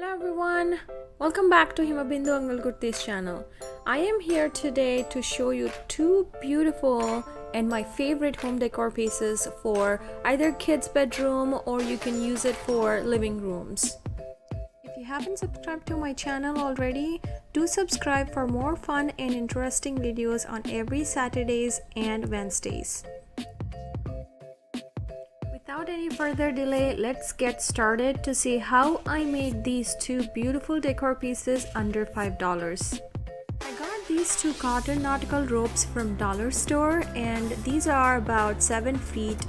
Hello everyone, welcome back to Himabindu Angal Gurti's channel. I am here today to show you two beautiful and my favorite home decor pieces for either kids' bedroom or you can use it for living rooms. If you haven't subscribed to my channel already, do subscribe for more fun and interesting videos on every Saturdays and Wednesdays. Without any further delay, let's get started to see how I made these two beautiful decor pieces under $5. I got these two cotton nautical ropes from dollar store and these are about 7 feet,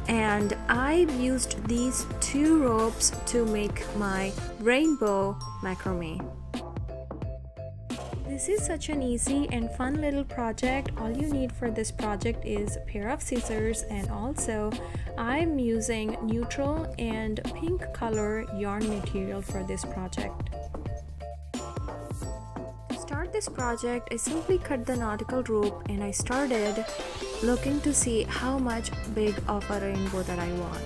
and I used these two ropes to make my rainbow macrame. This is such an easy and fun little project. All you need for this project is a pair of scissors, and also I'm using neutral and pink color yarn material for this project. To start this project, I simply cut the nautical rope and I started looking to see how much big of a rainbow that I want.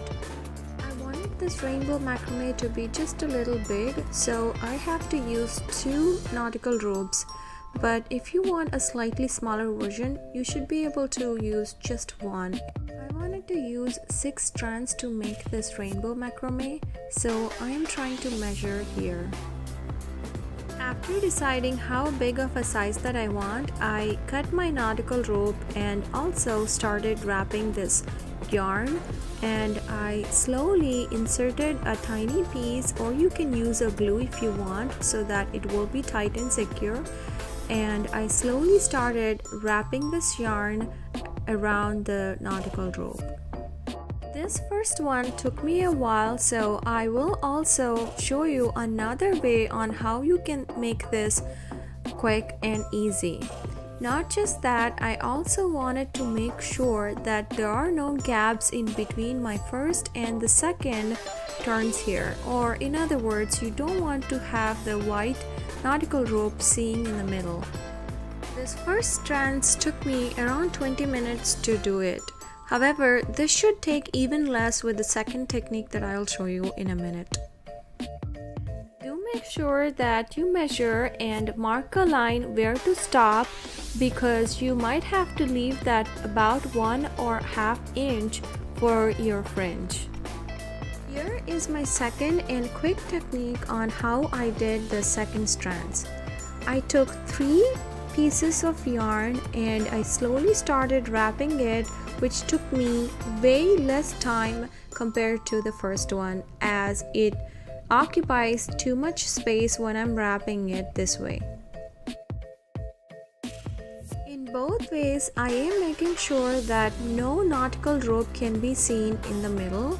I wanted this rainbow macrame to be just a little big, so I have to use 2 nautical ropes. But if you want a slightly smaller version, you should be able to use just 1. I wanted to use 6 strands to make this rainbow macrame, so I am trying to measure here. After deciding how big of a size that I want, I cut my nautical rope and also started wrapping this yarn, and I slowly inserted a tiny piece, or you can use a glue if you want so that it will be tight and secure. And I slowly started wrapping this yarn around the nautical rope. This first one took me a while, so I will also show you another way on how you can make this quick and easy. Not just that, I also wanted to make sure that there are no gaps in between my first and the second turns here, or in other words, you don't want to have the white nautical rope seeing in the middle. This first strands took me around 20 minutes to do it. However, this should take even less with the second technique that I'll show you in a minute. Do make sure that you measure and mark a line where to stop, because you might have to leave that about 1.5 inch for your fringe. Here is my second and quick technique on how I did the second strands. I took 3 pieces of yarn and I slowly started wrapping it, which took me way less time compared to the first one, as it occupies too much space when I'm wrapping it this way. In both ways, I am making sure that no nautical rope can be seen in the middle.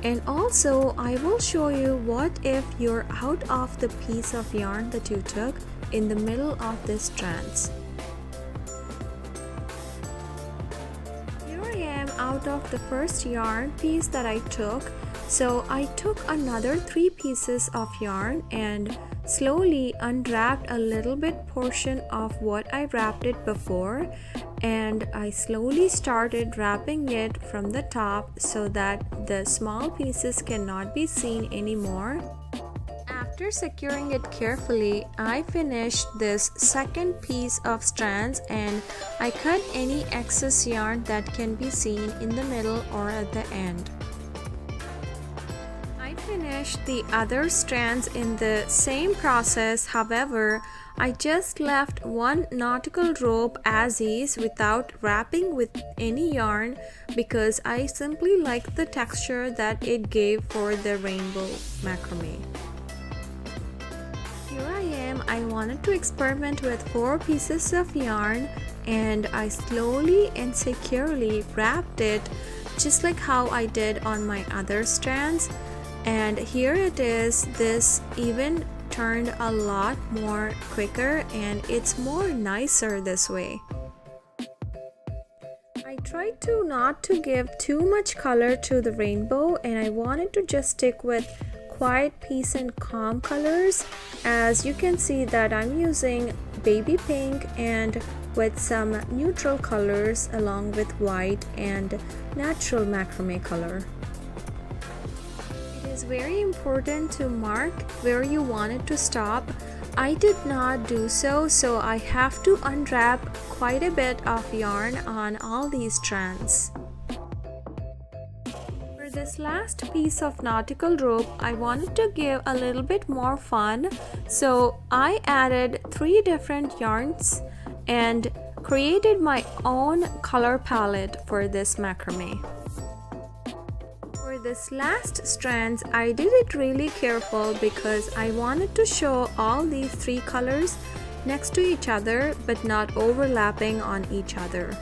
And also, I will show you what if you're out of the piece of yarn that you took in the middle of this strands. Here I am out of the first yarn piece that I took. So I took another 3 pieces of yarn and slowly unwrapped a little bit portion of what I wrapped it before, and I slowly started wrapping it from the top so that the small pieces cannot be seen anymore. After securing it carefully, I finished this second piece of strands and I cut any excess yarn that can be seen in the middle or at the end. Finished the other strands in the same process. However, I just left 1 nautical rope as is without wrapping with any yarn, because I simply liked the texture that it gave for the rainbow macrame. Here I am. I wanted to experiment with 4 pieces of yarn and I slowly and securely wrapped it just like how I did on my other strands. And here it is. This even turned a lot more quicker and it's more nicer this way. I tried to not to give too much color to the rainbow, and I wanted to just stick with quiet, peace and calm colors. As you can see that I'm using baby pink and with some neutral colors along with white and natural macrame color. is very important to mark where you want it to stop. I did not do so, so I have to unwrap quite a bit of yarn on all these strands. For this last piece of nautical rope, I wanted to give a little bit more fun, so I added 3 different yarns and created my own color palette for this macrame. For this last strands, I did it really careful because I wanted to show all these 3 colors next to each other but not overlapping on each other.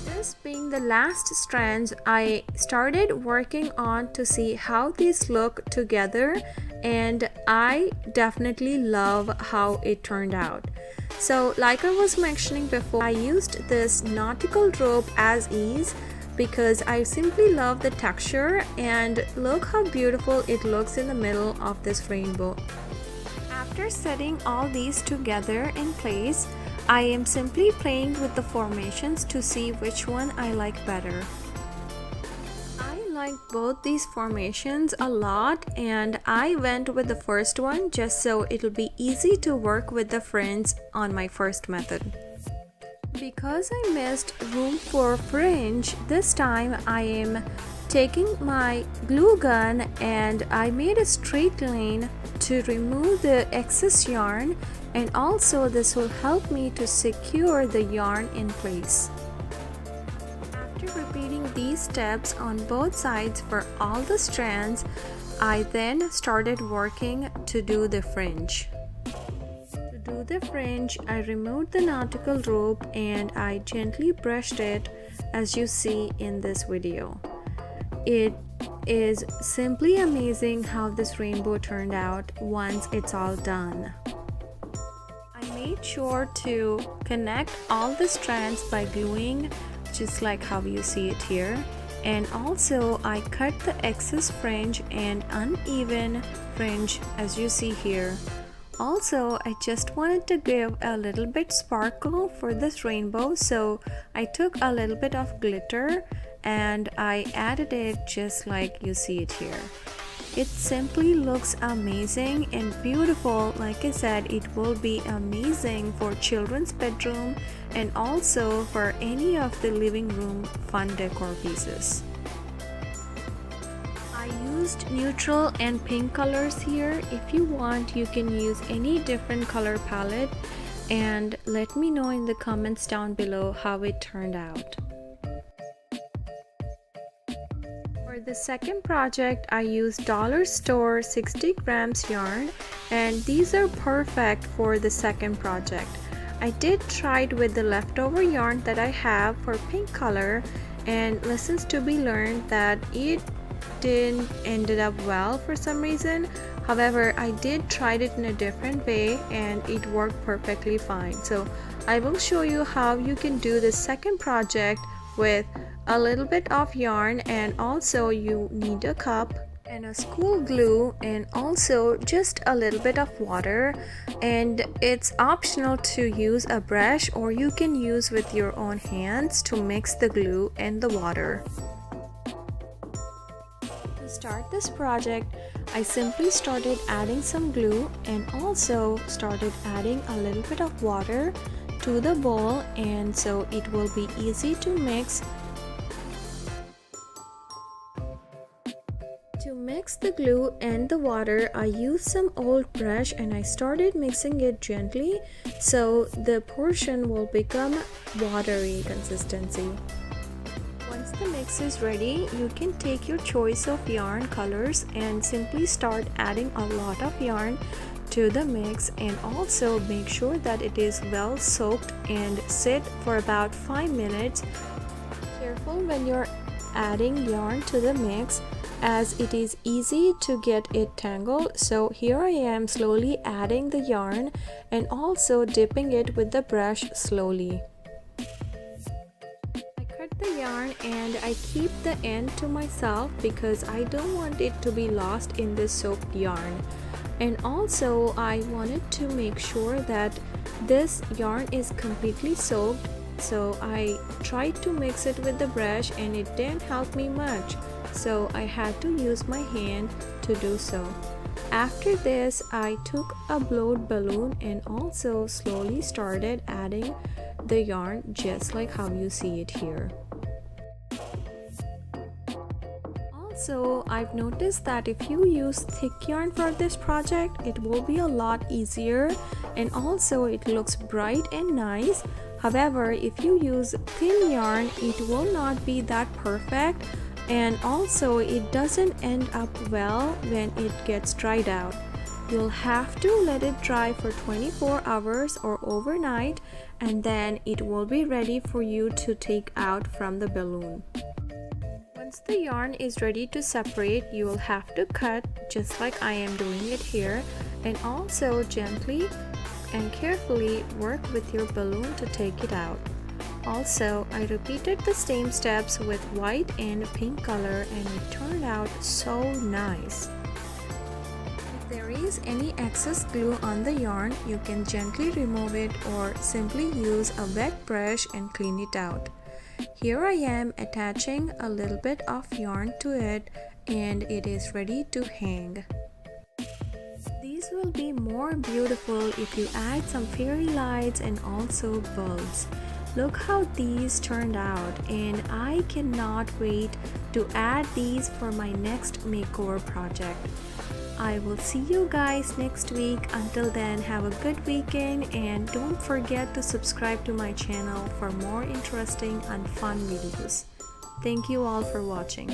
This being the last strands, I started working on to see how these look together, and I definitely love how it turned out. So like I was mentioning before, I used this nautical rope as is because I simply love the texture, and look how beautiful it looks in the middle of this rainbow. After setting all these together in place, I am simply playing with the formations to see which one I like better. I like both these formations a lot, and I went with the first one just so it'll be easy to work with the fringe on my first method. Because I missed room for fringe, this time I am taking my glue gun and I made a straight line to remove the excess yarn, and also this will help me to secure the yarn in place. After repeating these steps on both sides for all the strands, I then started working to do the fringe. To do the fringe, I removed the nautical rope and I gently brushed it as you see in this video. It is simply amazing how this rainbow turned out once it's all done. I made sure to connect all the strands by gluing, just like how you see it here, and also I cut the excess fringe and uneven fringe as you see here. Also, I just wanted to give a little bit sparkle for this rainbow, so I took a little bit of glitter and I added it just like you see it here. It simply looks amazing and beautiful. Like I said, it will be amazing for children's bedroom and also for any of the living room fun decor pieces. I used neutral and pink colors here. If you want, you can use any different color palette, and let me know in the comments down below how it turned out. For the second project, I used dollar store 60 grams yarn, and these are perfect for the second project. I did try it with the leftover yarn that I have for pink color, and lessons to be learned that it didn't ended up well for some reason. However, I did try it in a different way and it worked perfectly fine. So I will show you how you can do the second project with a little bit of yarn, and also you need a cup and a school glue and also just a little bit of water, and it's optional to use a brush or you can use with your own hands to mix the glue and the water. To start this project, I simply started adding some glue and also started adding a little bit of water to the bowl, and so it will be easy to mix. To mix the glue and the water, I used some old brush and I started mixing it gently so the portion will become watery consistency. Once the mix is ready, you can take your choice of yarn colors and simply start adding a lot of yarn to the mix, and also make sure that it is well soaked and sit for about 5 minutes. Careful when you're adding yarn to the mix, as it is easy to get it tangled. So here I am slowly adding the yarn and also dipping it with the brush slowly. I cut the yarn and I keep the end to myself because I don't want it to be lost in the soaked yarn. And also I wanted to make sure that this yarn is completely soaked, so I tried to mix it with the brush and it didn't help me much. so I had to use my hand to do so. After this, I took a blowed balloon and also slowly started adding the yarn just like how you see it here. Also, I've noticed that if you use thick yarn for this project, it will be a lot easier and also it looks bright and nice. However, if you use thin yarn, it will not be that perfect and also it doesn't end up well when it gets dried out. You'll have to let it dry for 24 hours or overnight and then it will be ready for you to take out from the balloon. Once the yarn is ready to separate, you will have to cut just like I am doing it here and also gently and carefully work with your balloon to take it out. Also, I repeated the same steps with white and pink color and it turned out so nice. If there is any excess glue on the yarn, you can gently remove it or simply use a wet brush and clean it out. Here I am attaching a little bit of yarn to it and it is ready to hang. These will be more beautiful if you add some fairy lights and also bulbs. Look how these turned out and I cannot wait to add these for my next makeover project. I will see you guys next week. Until then, have a good weekend and don't forget to subscribe to my channel for more interesting and fun videos. Thank you all for watching.